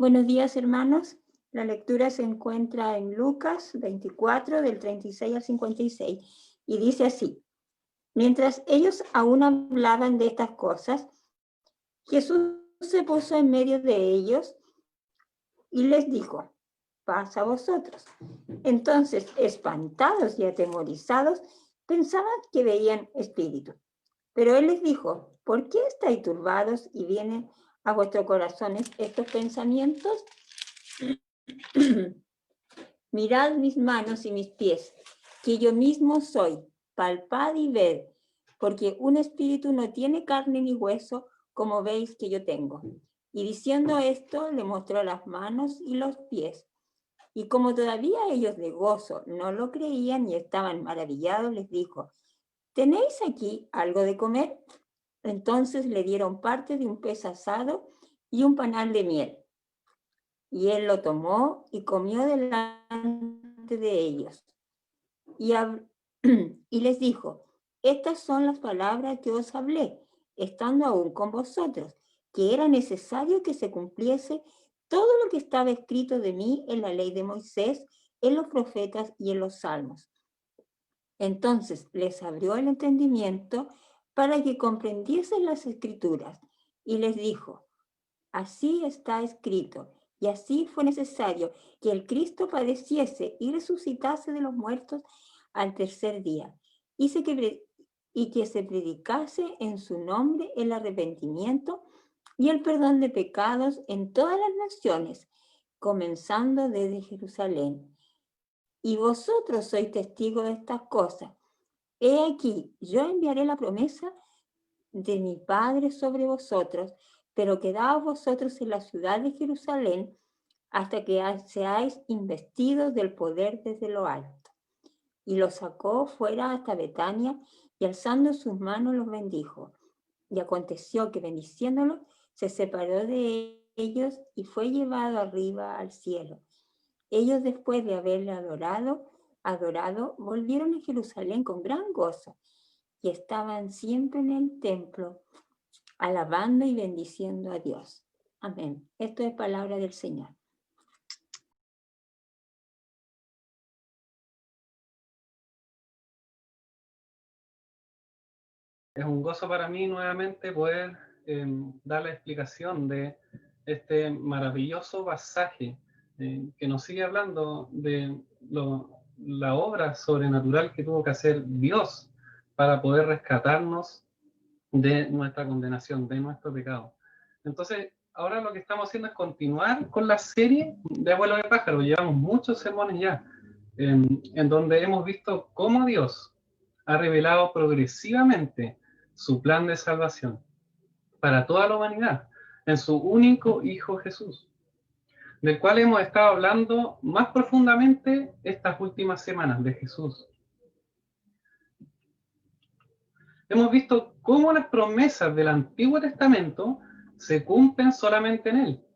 Buenos días, hermanos. La lectura se encuentra en Lucas 24, del 36 al 56, y dice así: Mientras ellos aún hablaban de estas cosas, Jesús se puso en medio de ellos y les dijo: paz a vosotros. Entonces, espantados y atemorizados, pensaban que veían espíritus. Pero él les dijo: ¿por qué estáis turbados y vienen a vuestros corazones estos pensamientos? Mirad mis manos y mis pies, que yo mismo soy. Palpad y ved, porque un espíritu no tiene carne ni hueso, como veis que yo tengo. Y diciendo esto, le mostró las manos y los pies. Y como todavía ellos de gozo no lo creían y estaban maravillados, les dijo: ¿tenéis aquí algo de comer? Entonces le dieron parte de un pez asado y un panal de miel. Y él lo tomó y comió delante de ellos. Y les dijo: estas son las palabras que os hablé, estando aún con vosotros, que era necesario que se cumpliese todo lo que estaba escrito de mí en la ley de Moisés, en los profetas y en los salmos. Entonces les abrió el entendimiento para que comprendiesen las escrituras, y les dijo: así está escrito, y así fue necesario que el Cristo padeciese y resucitase de los muertos al tercer día, y que se predicase en su nombre el arrepentimiento y el perdón de pecados en todas las naciones, comenzando desde Jerusalén. Y vosotros sois testigos de estas cosas. He aquí, yo enviaré la promesa de mi Padre sobre vosotros, pero quedaos vosotros en la ciudad de Jerusalén hasta que seáis investidos del poder desde lo alto. Y los sacó fuera hasta Betania, y alzando sus manos los bendijo. Y aconteció que, bendiciéndolos, se separó de ellos y fue llevado arriba al cielo. Ellos, después de haberle adorado, volvieron a Jerusalén con gran gozo, y estaban siempre en el templo, alabando y bendiciendo a Dios. Amén. Esto es palabra del Señor. Es un gozo para mí nuevamente poder dar la explicación de este maravilloso pasaje que nos sigue hablando de la obra sobrenatural que tuvo que hacer Dios para poder rescatarnos de nuestra condenación, de nuestro pecado. Entonces, ahora lo que estamos haciendo es continuar con la serie de Abuelo de Pájaro. Llevamos muchos sermones ya, en donde hemos visto cómo Dios ha revelado progresivamente su plan de salvación para toda la humanidad en su único Hijo Jesús, del cual hemos estado hablando más profundamente estas últimas semanas de Jesús. Hemos visto cómo las promesas del Antiguo Testamento se cumplen solamente en Él.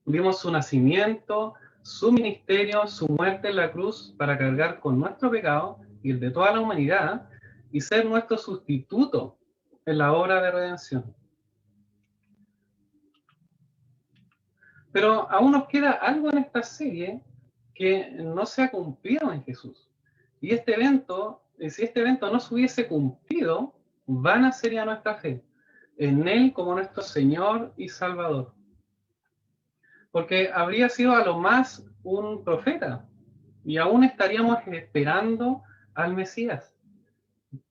Vimos su nacimiento, su ministerio, su muerte en la cruz para cargar con nuestro pecado y el de toda la humanidad y ser nuestro sustituto en la obra de redención. Pero aún nos queda algo en esta serie que no se ha cumplido en Jesús. Y si este evento no se hubiese cumplido, vana sería nuestra fe en Él como nuestro Señor y Salvador. Porque habría sido a lo más un profeta y aún estaríamos esperando al Mesías.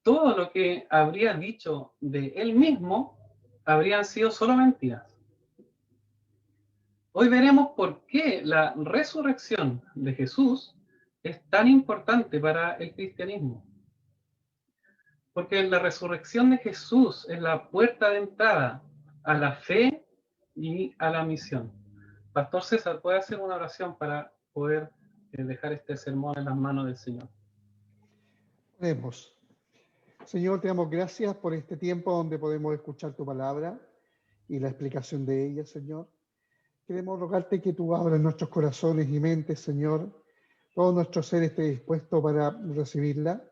Todo lo que habría dicho de Él mismo habrían sido solo mentiras. Hoy veremos por qué la resurrección de Jesús es tan importante para el cristianismo. Porque la resurrección de Jesús es la puerta de entrada a la fe y a la misión. Pastor César, ¿puede hacer una oración para poder dejar este sermón en las manos del Señor? Oremos. Señor, te damos gracias por este tiempo donde podemos escuchar tu palabra y la explicación de ella, Señor. Queremos rogarte que tú abras nuestros corazones y mentes, Señor. Todo nuestro ser esté dispuesto para recibirla.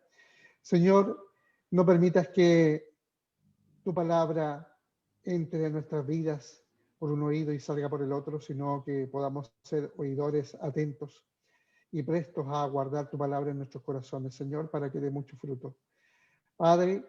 Señor, no permitas que tu palabra entre en nuestras vidas por un oído y salga por el otro, sino que podamos ser oidores atentos y prestos a guardar tu palabra en nuestros corazones, Señor, para que dé mucho fruto. Padre,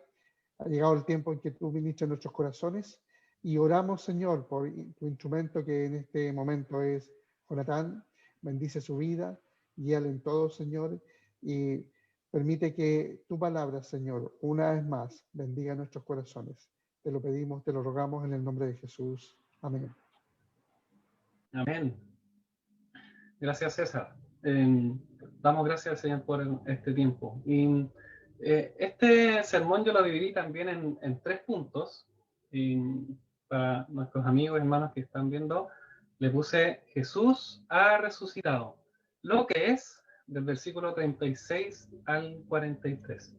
ha llegado el tiempo en que tú ministras nuestros corazones y oramos, Señor, por tu instrumento que en este momento es Jonatán. Bendice su vida, guíale en todo, Señor, y permite que tu palabra, Señor, una vez más, bendiga nuestros corazones. Te lo pedimos, te lo rogamos en el nombre de Jesús. Amén. Amén. Gracias, César. Damos gracias al Señor por este tiempo. Y este sermón yo lo dividí también en 3 puntos. Y para nuestros amigos y hermanos que están viendo, le puse Jesús ha resucitado. Lo que es del versículo 36 al 43.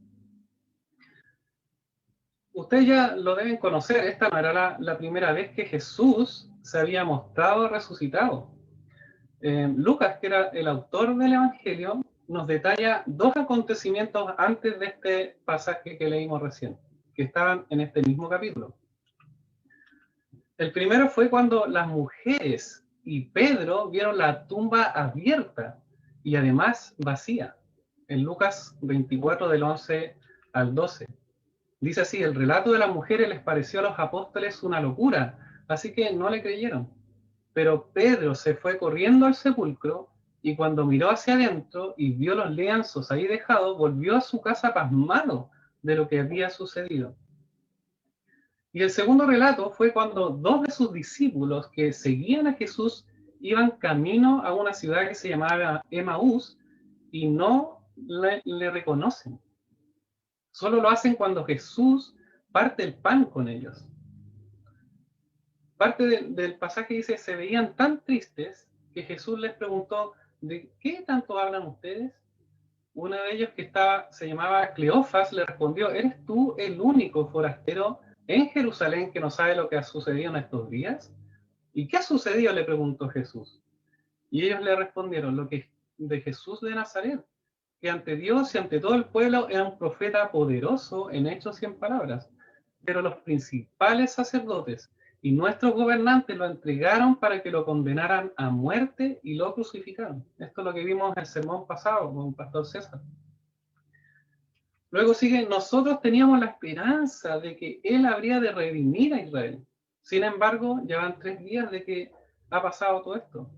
Ustedes ya lo deben conocer, esta no era la primera vez que Jesús se había mostrado resucitado. Lucas, que era el autor del Evangelio, nos detalla 2 acontecimientos antes de este pasaje que leímos recién, que estaban en este mismo capítulo. El primero fue cuando las mujeres y Pedro vieron la tumba abierta y además vacía, en Lucas 24 del 11 al 12. Dice así: el relato de las mujeres les pareció a los apóstoles una locura, así que no le creyeron. Pero Pedro se fue corriendo al sepulcro y cuando miró hacia adentro y vio los lienzos ahí dejados, volvió a su casa pasmado de lo que había sucedido. Y el segundo relato fue cuando 2 de sus discípulos que seguían a Jesús iban camino a una ciudad que se llamaba Emaús y no le reconocen. Solo lo hacen cuando Jesús parte el pan con ellos. Parte del pasaje dice: se veían tan tristes que Jesús les preguntó: ¿de qué tanto hablan ustedes? Uno de ellos, que se llamaba Cleofas, le respondió: ¿eres tú el único forastero en Jerusalén que no sabe lo que ha sucedido en estos días? ¿Y qué ha sucedido?, le preguntó Jesús. Y ellos le respondieron: lo que de Jesús de Nazaret, que ante Dios y ante todo el pueblo era un profeta poderoso en hechos y en palabras. Pero los principales sacerdotes y nuestros gobernantes lo entregaron para que lo condenaran a muerte y lo crucificaron. Esto es lo que vimos en el sermón pasado con el pastor César. Luego sigue: nosotros teníamos la esperanza de que él habría de redimir a Israel. Sin embargo, ya van 3 días de que ha pasado todo esto.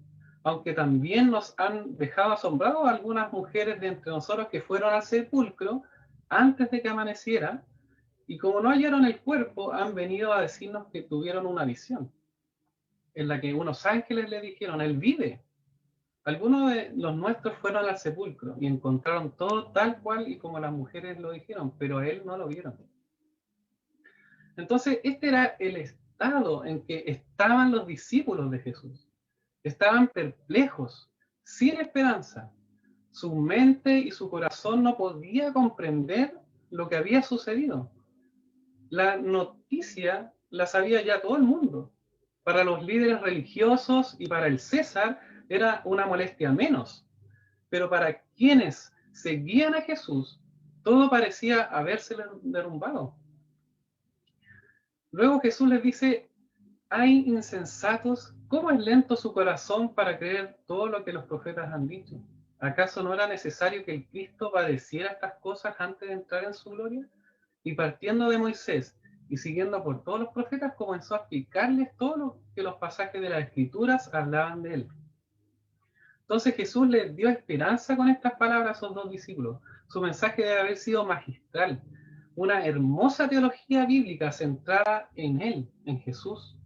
Aunque también nos han dejado asombrados algunas mujeres de entre nosotros que fueron al sepulcro antes de que amaneciera, y como no hallaron el cuerpo, han venido a decirnos que tuvieron una visión, en la que unos ángeles le dijeron: él vive. Algunos de los nuestros fueron al sepulcro y encontraron todo tal cual y como las mujeres lo dijeron, pero a él no lo vieron. Entonces, este era el estado en que estaban los discípulos de Jesús. Estaban perplejos, sin esperanza. Su mente y su corazón no podía comprender lo que había sucedido. La noticia la sabía ya todo el mundo. Para los líderes religiosos y para el César era una molestia menos. Pero para quienes seguían a Jesús, todo parecía haberse derrumbado. Luego Jesús les dice: hay insensatos, ¿cómo es lento su corazón para creer todo lo que los profetas han dicho? ¿Acaso no era necesario que el Cristo padeciera estas cosas antes de entrar en su gloria? Y partiendo de Moisés y siguiendo por todos los profetas, comenzó a explicarles todo lo que los pasajes de las Escrituras hablaban de él. Entonces Jesús les dio esperanza con estas palabras a esos 2 discípulos. Su mensaje debe haber sido magistral, una hermosa teología bíblica centrada en él, en Jesús.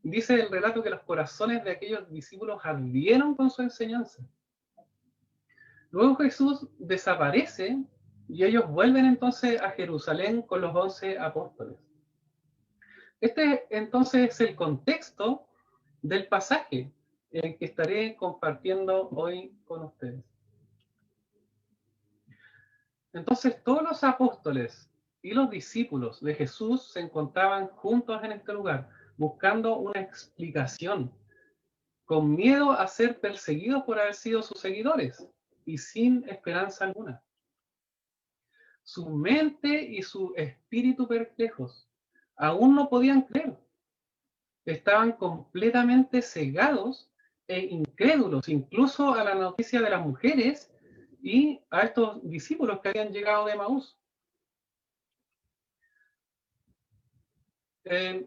Dice el relato que los corazones de aquellos discípulos ardieron con su enseñanza. Luego Jesús desaparece y ellos vuelven entonces a Jerusalén con los 11 apóstoles. Este entonces es el contexto del pasaje que estaré compartiendo hoy con ustedes. Entonces todos los apóstoles y los discípulos de Jesús se encontraban juntos en este lugar, buscando una explicación, con miedo a ser perseguidos por haber sido sus seguidores y sin esperanza alguna. Su mente y su espíritu perplejos aún no podían creer. estaban completamente cegados e incrédulos, incluso a la noticia de las mujeres y a estos discípulos que habían llegado de Emaús.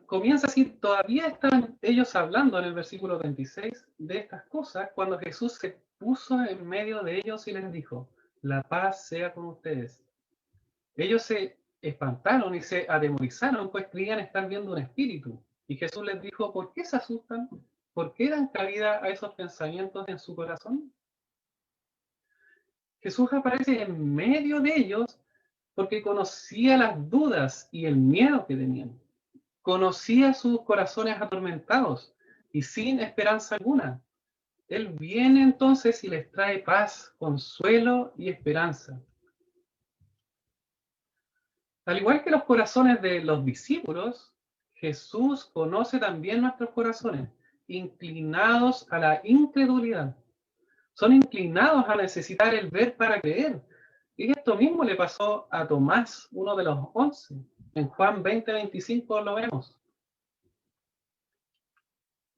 Comienza así, todavía están ellos hablando en el versículo 26 de estas cosas, cuando Jesús se puso en medio de ellos y les dijo, la paz sea con ustedes. Ellos se espantaron y se atemorizaron, pues creían estar viendo un espíritu. Y Jesús les dijo, ¿por qué se asustan? ¿Por qué dan cabida a esos pensamientos en su corazón? Jesús aparece en medio de ellos porque conocía las dudas y el miedo que tenían. Conocía sus corazones atormentados y sin esperanza alguna. Él viene entonces y les trae paz, consuelo y esperanza. Al igual que los corazones de los discípulos, Jesús conoce también nuestros corazones, inclinados a la incredulidad. Son inclinados a necesitar el ver para creer. Y esto mismo le pasó a Tomás, uno de los 11. En Juan 20:25 lo vemos.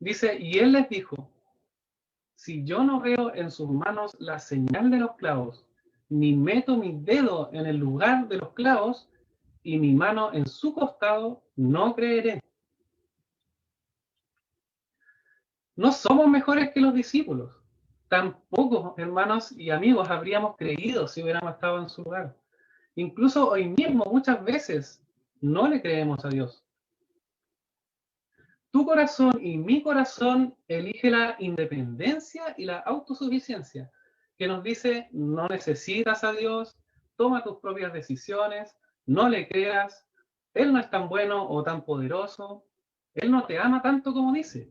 Dice, y él les dijo, si yo no veo en sus manos la señal de los clavos, ni meto mi dedo en el lugar de los clavos, y mi mano en su costado, no creeré. No somos mejores que los discípulos. Tampoco, hermanos y amigos, habríamos creído si hubiéramos estado en su lugar. Incluso hoy mismo, muchas veces, no le creemos a Dios. Tu corazón y mi corazón elige la independencia y la autosuficiencia, que nos dice, no necesitas a Dios, toma tus propias decisiones, no le creas, Él no es tan bueno o tan poderoso, Él no te ama tanto como dice.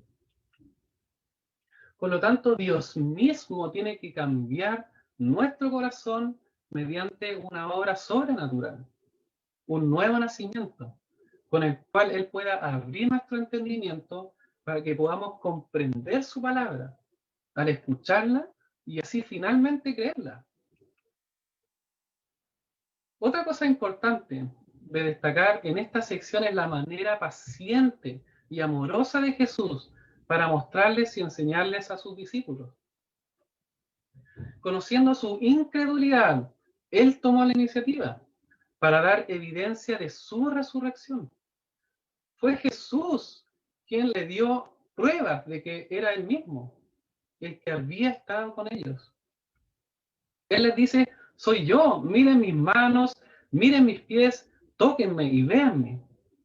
Por lo tanto, Dios mismo tiene que cambiar nuestro corazón mediante una obra sobrenatural, un nuevo nacimiento, con el cual Él pueda abrir nuestro entendimiento para que podamos comprender su palabra al escucharla y así finalmente creerla. Otra cosa importante de destacar en esta sección es la manera paciente y amorosa de Jesús para mostrarles y enseñarles a sus discípulos. Conociendo su incredulidad, Él tomó la iniciativa para dar evidencia de su resurrección. Fue Jesús quien le dio pruebas de que era Él mismo, el que había estado con ellos. Él les dice, soy yo, miren mis manos, miren mis pies, tóquenme y véanme.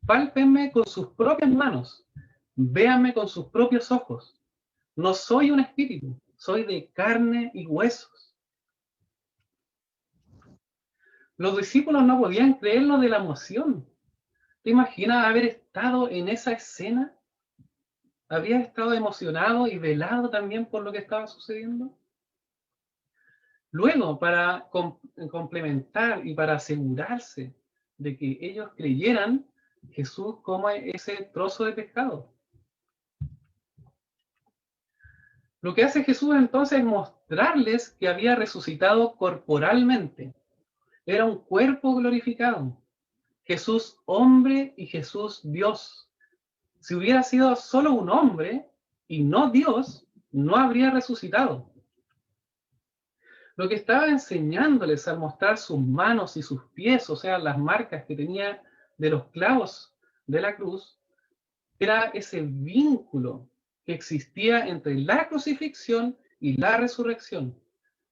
Pálpenme con sus propias manos, véanme con sus propios ojos. No soy un espíritu, soy de carne y huesos. Los discípulos no podían creerlo de la emoción. ¿Te imaginas haber estado en esa escena? ¿Había estado emocionado y velado también por lo que estaba sucediendo? Luego, para complementar y para asegurarse de que ellos creyeran, Jesús come ese trozo de pescado. Lo que hace Jesús entonces es mostrarles que había resucitado corporalmente. Era un cuerpo glorificado. Jesús hombre y Jesús Dios. Si hubiera sido solo un hombre y no Dios, no habría resucitado. Lo que estaba enseñándoles al mostrar sus manos y sus pies, o sea, las marcas que tenía de los clavos de la cruz, era ese vínculo que existía entre la crucifixión y la resurrección,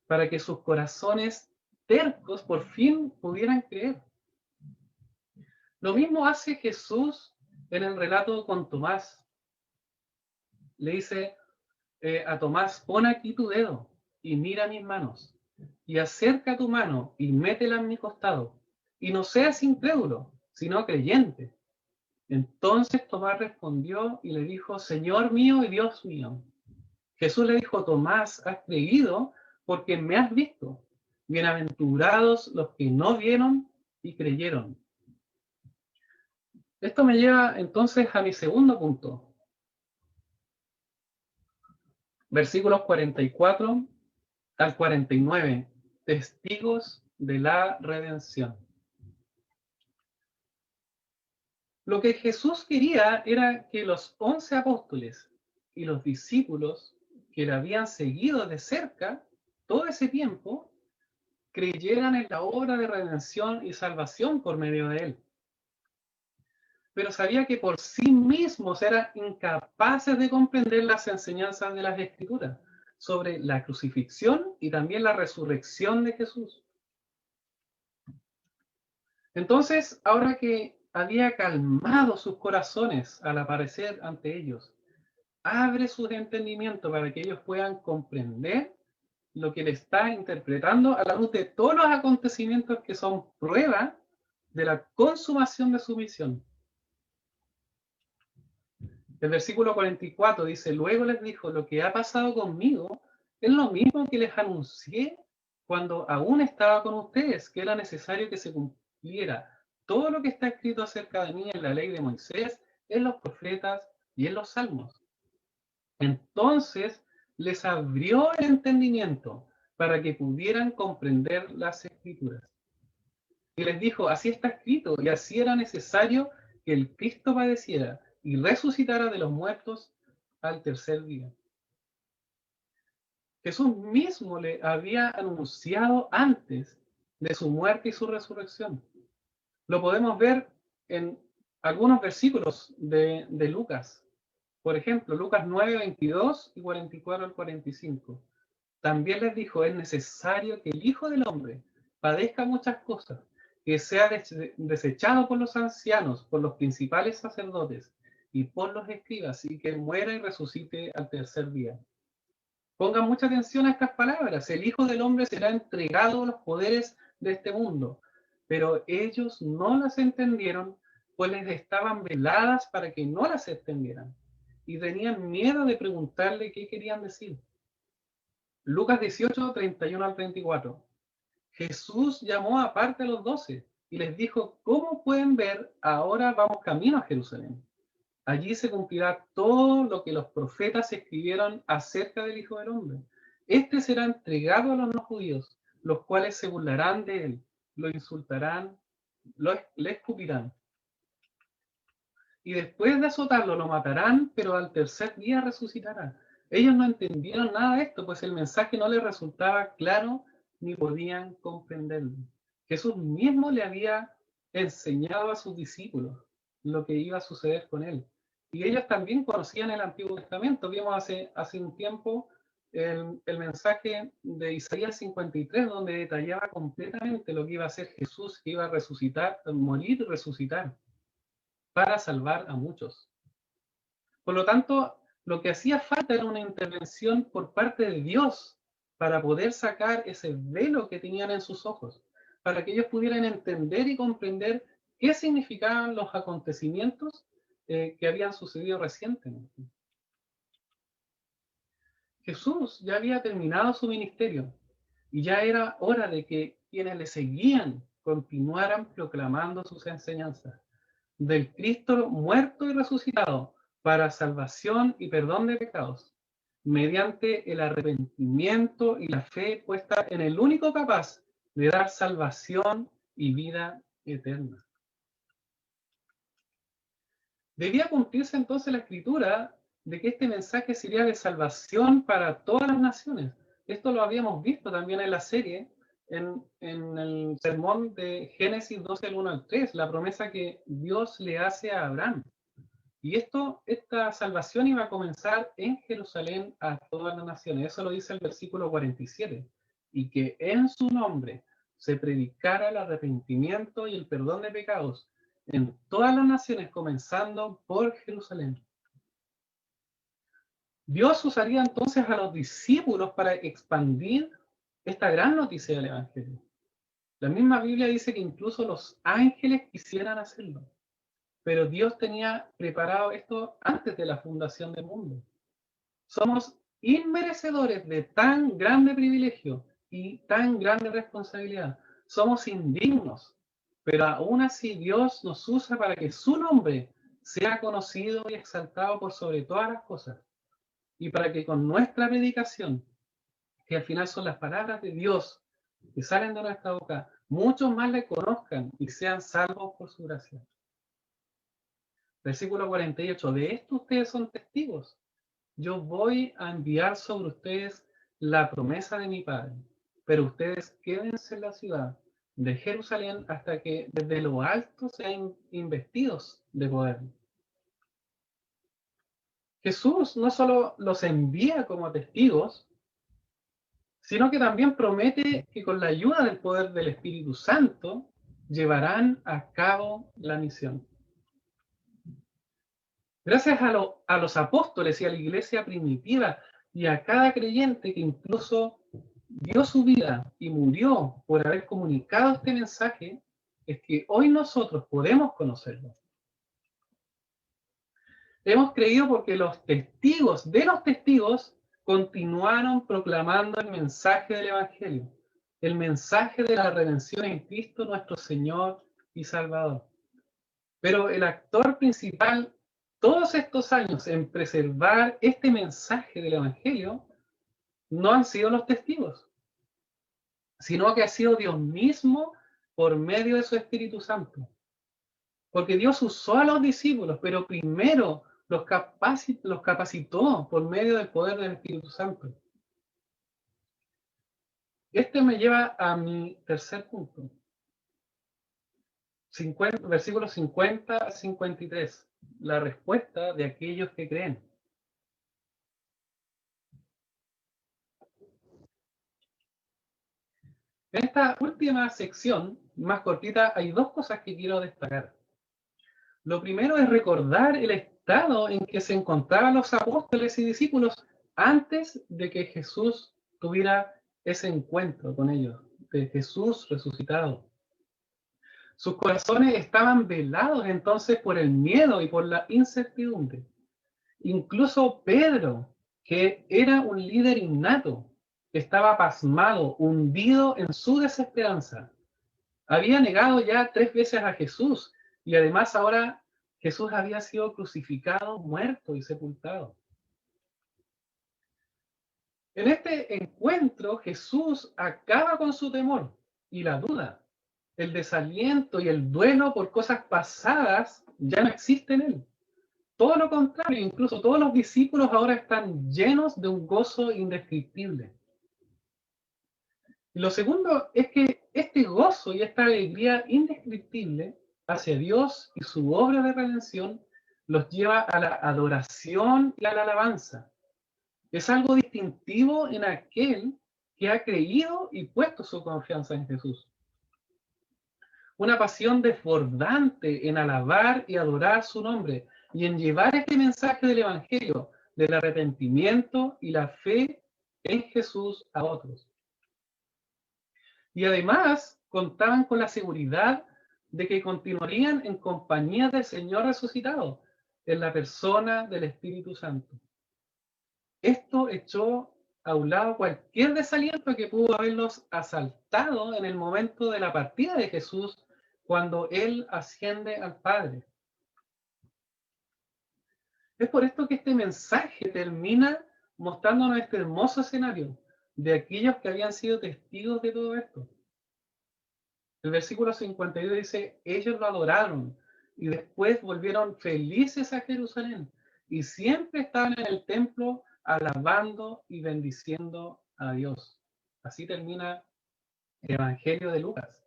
para que sus corazones tercos por fin pudieran creer. Lo mismo hace Jesús en el relato con Tomás. Le dice a Tomás, pon aquí tu dedo y mira mis manos, y acerca tu mano y métela en mi costado, y no seas incrédulo, sino creyente. Entonces Tomás respondió y le dijo, Señor mío y Dios mío. Jesús le dijo, Tomás, has creído porque me has visto. Bienaventurados los que no vieron y creyeron. Esto me lleva entonces a mi segundo punto. Versículos 44 al 49. Testigos de la redención. Lo que Jesús quería era que los 11 apóstoles y los discípulos que le habían seguido de cerca todo ese tiempo creyeran en la obra de redención y salvación por medio de él. Pero sabía que por sí mismos eran incapaces de comprender las enseñanzas de las Escrituras sobre la crucifixión y también la resurrección de Jesús. Entonces, ahora que había calmado sus corazones al aparecer ante ellos, abre sus entendimientos para que ellos puedan comprender lo que le está interpretando a la luz de todos los acontecimientos que son prueba de la consumación de su misión. El versículo 44 dice, luego les dijo, lo que ha pasado conmigo es lo mismo que les anuncié cuando aún estaba con ustedes, que era necesario que se cumpliera todo lo que está escrito acerca de mí en la ley de Moisés, en los profetas y en los salmos. Entonces les abrió el entendimiento para que pudieran comprender las Escrituras. Y les dijo, así está escrito, y así era necesario que el Cristo padeciera y resucitara de los muertos al tercer día. Jesús mismo le había anunciado antes de su muerte y su resurrección. Lo podemos ver en algunos versículos de Lucas. Por ejemplo, Lucas 9, 22 y 44 al 45. También les dijo, es necesario que el Hijo del Hombre padezca muchas cosas, que sea desechado por los ancianos, por los principales sacerdotes y por los escribas, y que muera y resucite al tercer día. Pongan mucha atención a estas palabras. El Hijo del Hombre será entregado a los poderes de este mundo, pero ellos no las entendieron, pues les estaban veladas para que no las entendieran, y tenían miedo de preguntarle qué querían decir. Lucas 18, 31 al 34. Jesús llamó aparte a los 12 y les dijo, ¿cómo pueden ver? Ahora vamos camino a Jerusalén. Allí se cumplirá todo lo que los profetas escribieron acerca del Hijo del Hombre. Este será entregado a los no judíos, los cuales se burlarán de él, lo insultarán, le escupirán. Y después de azotarlo, lo matarán, pero al tercer día resucitará. Ellos no entendieron nada de esto, pues el mensaje no les resultaba claro ni podían comprenderlo. Jesús mismo le había enseñado a sus discípulos lo que iba a suceder con él. Y ellos también conocían el Antiguo Testamento. Vimos hace un tiempo el mensaje de Isaías 53, donde detallaba completamente lo que iba a hacer Jesús, que iba a resucitar, morir y resucitar para salvar a muchos. Por lo tanto, lo que hacía falta era una intervención por parte de Dios para poder sacar ese velo que tenían en sus ojos, para que ellos pudieran entender y comprender qué significaban los acontecimientos que habían sucedido recientemente. Jesús ya había terminado su ministerio y ya era hora de que quienes le seguían continuaran proclamando sus enseñanzas del Cristo muerto y resucitado para salvación y perdón de pecados, mediante el arrepentimiento y la fe puesta en el único capaz de dar salvación y vida eterna. Debía cumplirse entonces la escritura de que este mensaje sería de salvación para todas las naciones. Esto lo habíamos visto también en la serie, en el sermón de Génesis 12, del 1 al 3, la promesa que Dios le hace a Abraham. Y esta salvación iba a comenzar en Jerusalén a todas las naciones. Eso lo dice el versículo 47. Y que en su nombre se predicara el arrepentimiento y el perdón de pecados en todas las naciones, comenzando por Jerusalén. Dios usaría entonces a los discípulos para expandir esta gran noticia del Evangelio. La misma Biblia dice que incluso los ángeles quisieran hacerlo, pero Dios tenía preparado esto antes de la fundación del mundo. Somos inmerecedores de tan grande privilegio y tan grande responsabilidad. Somos indignos, pero aún así Dios nos usa para que su nombre sea conocido y exaltado por sobre todas las cosas. Y para que con nuestra predicación, que al final son las palabras de Dios que salen de nuestra boca, muchos más le conozcan y sean salvos por su gracia. Versículo 48, de esto ustedes son testigos. Yo voy a enviar sobre ustedes la promesa de mi Padre, pero ustedes quédense en la ciudad de Jerusalén hasta que desde lo alto sean investidos de poder. Jesús no solo los envía como testigos, sino que también promete que con la ayuda del poder del Espíritu Santo llevarán a cabo la misión. Gracias a los apóstoles y a la iglesia primitiva y a cada creyente que incluso dio su vida y murió por haber comunicado este mensaje, es que hoy nosotros podemos conocerlo. Hemos creído porque los testigos de los testigos continuaron proclamando el mensaje del Evangelio, el mensaje de la redención en Cristo nuestro Señor y Salvador. Pero el actor principal todos estos años en preservar este mensaje del Evangelio no han sido los testigos, sino que ha sido Dios mismo por medio de su Espíritu Santo. Porque Dios usó a los discípulos, pero primero los capacitó por medio del poder del Espíritu Santo. Este me lleva a mi tercer punto. Versículos 50 a 53. La respuesta de aquellos que creen. En esta última sección, más cortita, hay dos cosas que quiero destacar. Lo primero es recordar el estado en que se encontraban los apóstoles y discípulos antes de que Jesús tuviera ese encuentro con ellos, de Jesús resucitado. Sus corazones estaban velados entonces por el miedo y por la incertidumbre. Incluso Pedro, que era un líder innato, estaba pasmado, hundido en su desesperanza. Había negado ya 3 veces a Jesús y además ahora Jesús había sido crucificado, muerto y sepultado. En este encuentro Jesús acaba con su temor y la duda. El desaliento y el duelo por cosas pasadas ya no existen en él. Todo lo contrario, incluso todos los discípulos ahora están llenos de un gozo indescriptible. Y lo segundo es que este gozo y esta alegría indescriptible hacia Dios y su obra de redención los lleva a la adoración y a la alabanza. Es algo distintivo en aquel que ha creído y puesto su confianza en Jesús. Una pasión desbordante en alabar y adorar su nombre y en llevar este mensaje del Evangelio, del arrepentimiento y la fe en Jesús a otros. Y además contaban con la seguridad de que continuarían en compañía del Señor resucitado, en la persona del Espíritu Santo. Esto echó a un lado cualquier desaliento que pudo haberlos asaltado en el momento de la partida de Jesús, cuando Él asciende al Padre. Es por esto que este mensaje termina mostrándonos este hermoso escenario de aquellos que habían sido testigos de todo esto. El versículo 52 dice, ellos lo adoraron y después volvieron felices a Jerusalén y siempre estaban en el templo alabando y bendiciendo a Dios. Así termina el Evangelio de Lucas.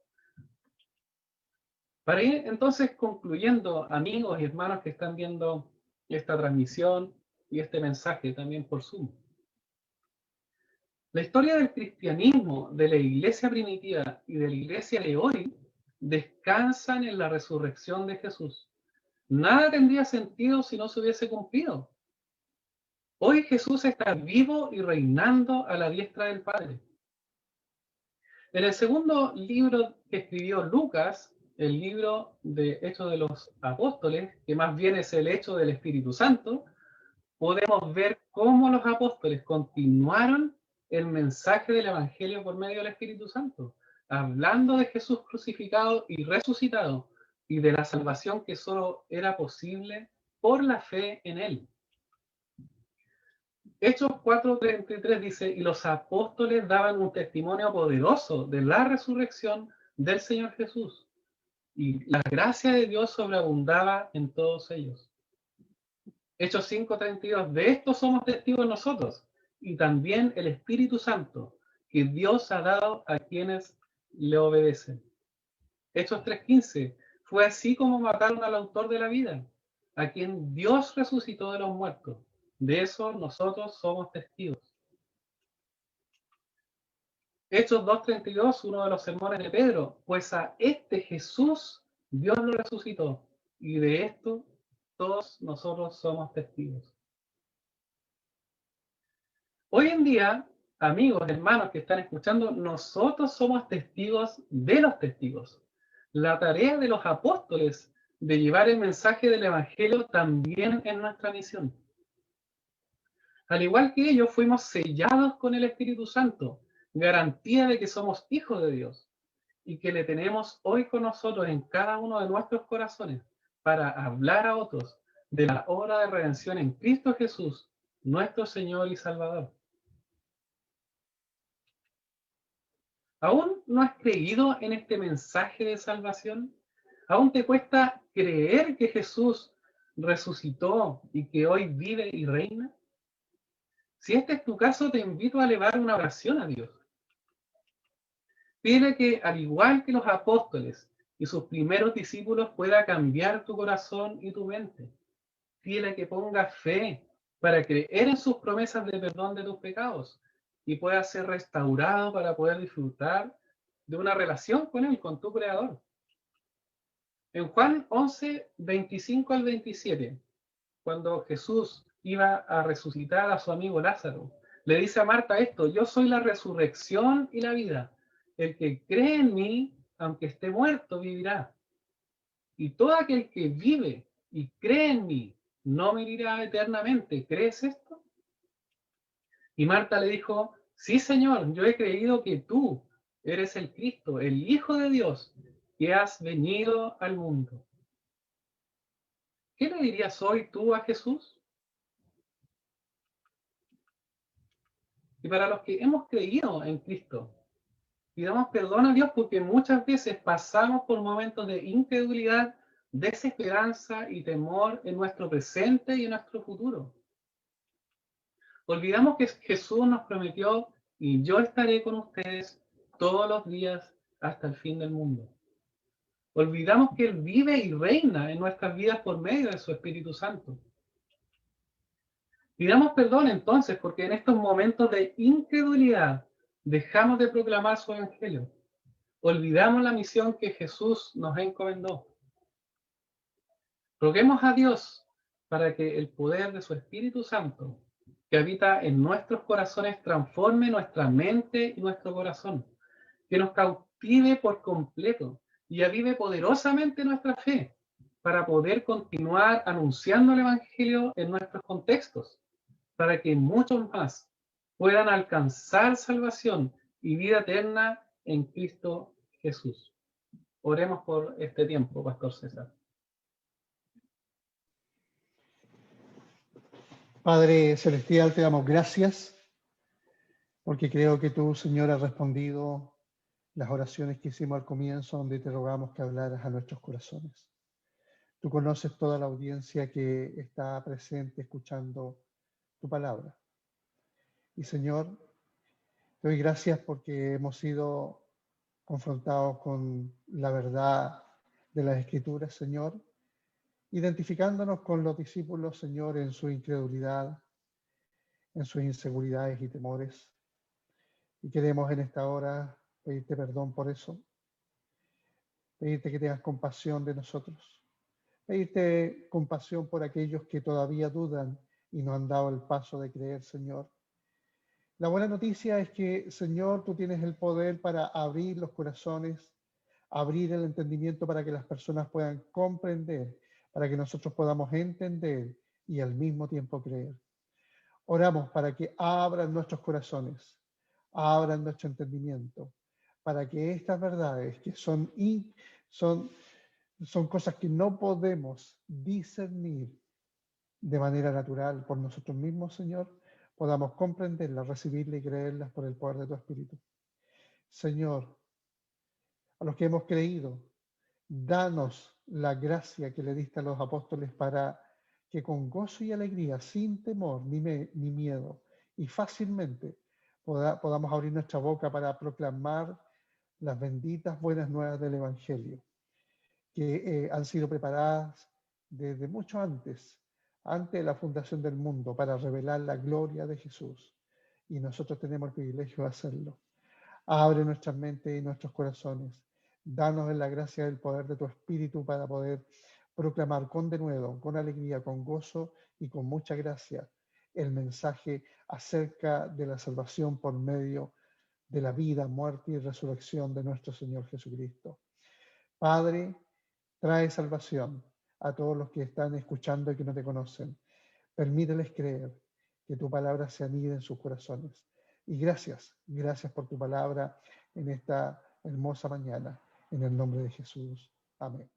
Para ir entonces concluyendo, amigos y hermanos que están viendo esta transmisión y este mensaje también por Zoom. La historia del cristianismo, de la iglesia primitiva y de la iglesia de hoy descansan en la resurrección de Jesús. Nada tendría sentido si no se hubiese cumplido. Hoy Jesús está vivo y reinando a la diestra del Padre. En el segundo libro que escribió Lucas, el libro de Hechos de los Apóstoles, que más bien es el Hecho del Espíritu Santo, podemos ver cómo los apóstoles continuaron el mensaje del Evangelio por medio del Espíritu Santo, hablando de Jesús crucificado y resucitado y de la salvación que solo era posible por la fe en Él. Hechos 4:33 dice, y los apóstoles daban un testimonio poderoso de la resurrección del Señor Jesús. y la gracia de Dios sobreabundaba en todos ellos. Hechos 5:32, de esto somos testigos nosotros, y también el Espíritu Santo, que Dios ha dado a quienes le obedecen. Hechos 3:15, fue así como mataron al autor de la vida, a quien Dios resucitó de los muertos. De eso nosotros somos testigos. Hechos 2:32, uno de los sermones de Pedro, pues a este Jesús Dios lo resucitó, y de esto todos nosotros somos testigos. Hoy en día, amigos, hermanos que están escuchando, nosotros somos testigos de los testigos. La tarea de los apóstoles de llevar el mensaje del Evangelio también es nuestra misión. Al igual que ellos, fuimos sellados con el Espíritu Santo, garantía de que somos hijos de Dios y que le tenemos hoy con nosotros en cada uno de nuestros corazones para hablar a otros de la obra de redención en Cristo Jesús, nuestro Señor y Salvador. ¿Aún no has creído en este mensaje de salvación? ¿Aún te cuesta creer que Jesús resucitó y que hoy vive y reina? Si este es tu caso, te invito a elevar una oración a Dios. Pide que, al igual que los apóstoles y sus primeros discípulos, pueda cambiar tu corazón y tu mente. Pide que pongas fe para creer en sus promesas de perdón de tus pecados y puedas ser restaurado para poder disfrutar de una relación con Él, con tu Creador. En Juan 11, 25 al 27, cuando Jesús iba a resucitar a su amigo Lázaro, le dice a Marta esto: yo soy la resurrección y la vida. El que cree en mí, aunque esté muerto, vivirá. Y todo aquel que vive y cree en mí, no morirá eternamente. ¿Crees esto? Y Marta le dijo: sí, Señor, yo he creído que tú eres el Cristo, el Hijo de Dios, que has venido al mundo. ¿Qué le dirías hoy tú a Jesús? Y para los que hemos creído en Cristo, pidamos perdón a Dios porque muchas veces pasamos por momentos de incredulidad, desesperanza y temor en nuestro presente y en nuestro futuro. Olvidamos que Jesús nos prometió: y yo estaré con ustedes todos los días hasta el fin del mundo. Olvidamos que Él vive y reina en nuestras vidas por medio de su Espíritu Santo. Pidamos perdón entonces porque en estos momentos de incredulidad dejamos de proclamar su evangelio. Olvidamos la misión que Jesús nos encomendó. Roguemos a Dios para que el poder de su Espíritu Santo, que habita en nuestros corazones, transforme nuestra mente y nuestro corazón, que nos cautive por completo y avive poderosamente nuestra fe para poder continuar anunciando el evangelio en nuestros contextos, para que muchos más puedan alcanzar salvación y vida eterna en Cristo Jesús. Oremos por este tiempo, Pastor César. Padre Celestial, te damos gracias porque creo que tú, Señor, has respondido las oraciones que hicimos al comienzo, donde te rogamos que hablaras a nuestros corazones. Tú conoces toda la audiencia que está presente escuchando tu palabra. Y Señor, te doy gracias porque hemos sido confrontados con la verdad de las Escrituras, Señor, identificándonos con los discípulos, Señor, en su incredulidad, en sus inseguridades y temores. Y queremos en esta hora pedirte perdón por eso, pedirte que tengas compasión de nosotros, pedirte compasión por aquellos que todavía dudan y no han dado el paso de creer, Señor. La buena noticia es que, Señor, tú tienes el poder para abrir los corazones, abrir el entendimiento para que las personas puedan comprender, para que nosotros podamos entender y al mismo tiempo creer. Oramos para que abran nuestros corazones, abran nuestro entendimiento, para que estas verdades que son cosas que no podemos discernir de manera natural por nosotros mismos, Señor, podamos comprenderlas, recibirlas y creerlas por el poder de tu Espíritu. Señor, a los que hemos creído, Danos la gracia que le diste a los apóstoles para que con gozo y alegría, sin temor ni miedo, y fácilmente podamos abrir nuestra boca para proclamar las benditas buenas nuevas del Evangelio, que han sido preparadas desde mucho antes de la fundación del mundo, para revelar la gloria de Jesús. Y nosotros tenemos el privilegio de hacerlo. Abre nuestras mentes y nuestros corazones. Danos en la gracia del poder de tu Espíritu para poder proclamar con denuedo, con alegría, con gozo y con mucha gracia el mensaje acerca de la salvación por medio de la vida, muerte y resurrección de nuestro Señor Jesucristo. Padre, trae salvación a todos los que están escuchando y que no te conocen. Permíteles creer, que tu palabra se anide en sus corazones. Y gracias por tu palabra en esta hermosa mañana. En el nombre de Jesús. Amén.